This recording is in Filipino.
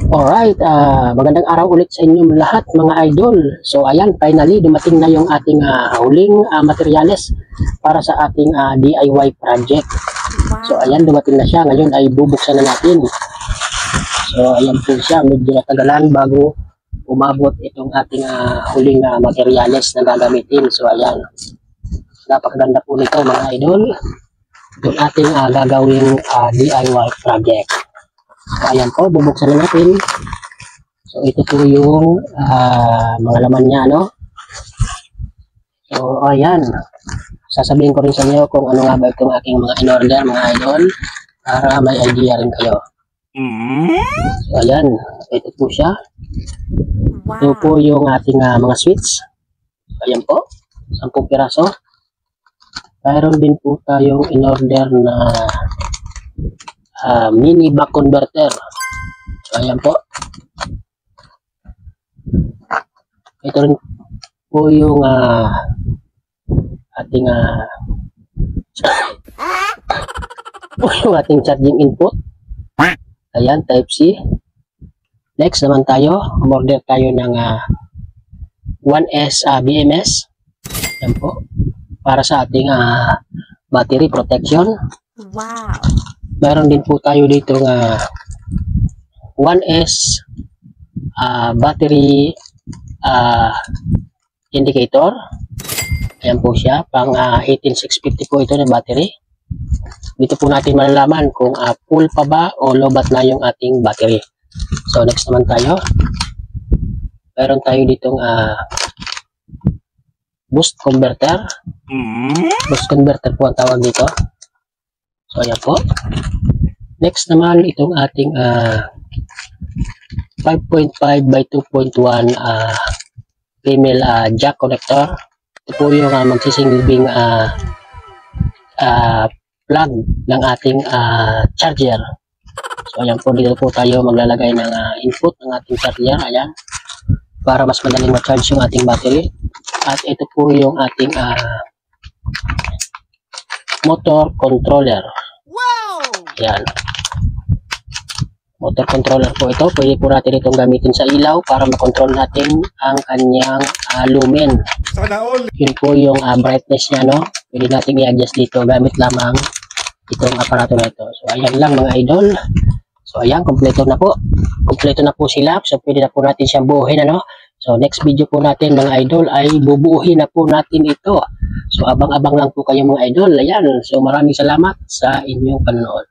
Alright, magandang araw ulit sa inyong lahat mga idol. So ayan, finally dumating na yung ating huling materyales para sa ating DIY project. So ayan, dumating na siya. Ngayon ay bubuksan na natin. So ayan po siya, medyo natagalan bago umabot itong ating huling materyales na gagamitin. So ayan, napakaganda po nito mga idol. Yung ating gagawing DIY project. So, ayan po, bubuksan na natin. So, ito po yung mga laman niya, no? So, ayan. Sasabihin ko rin sa inyo kung ano nga ba itong aking mga in-order, mga idol, para may idea rin kayo. So, ayan. Ito po siya. Ito po yung ating mga switch. So, ayan po. 10 piraso. Mayroon din po tayong in-order na mini buck converter. So, ayan po. Ito rin po yung ating yung ating charging input. Ayan, type C. Next naman tayo, order tayo ng 1S BMS. Ayan po. Para sa ating battery protection. Wow. Mayroon din po tayo dito ng 1S battery indicator. Ayan po siya, pang 18650 po ito na battery. Dito po natin malalaman kung full pa ba o lobat na yung ating battery. So next naman tayo, mayroon tayo ditong boost converter. Boost converter po ang tawag dito. So ayan po. Next naman itong ating 5.5 by 2.1 female jack connector. Ito po yung magsisilbing plug ng ating charger. So ayan po, dito po tayo maglalagay ng input ng ating charger. Ayan. Para mas madaling ma-charge yung ating battery. At ito po yung ating motor controller. Wow! Ayan. Motor controller po ito. Pwede po natin itong gamitin sa ilaw para makontrol natin ang kanyang lumen. Yun po yung brightness niya, no? Pwede natin i-adjust dito gamit lamang itong aparato na ito. So, ayan lang mga idol. So, ayan, kompleto na po. Kompleto na po sila. So, pwede na po natin siyang buuhin, ano? So, next video po natin mga idol ay bubuuhin na po natin ito. So, abang-abang lang po kayo mga idol. Ayan. So, maraming salamat sa inyong panonood.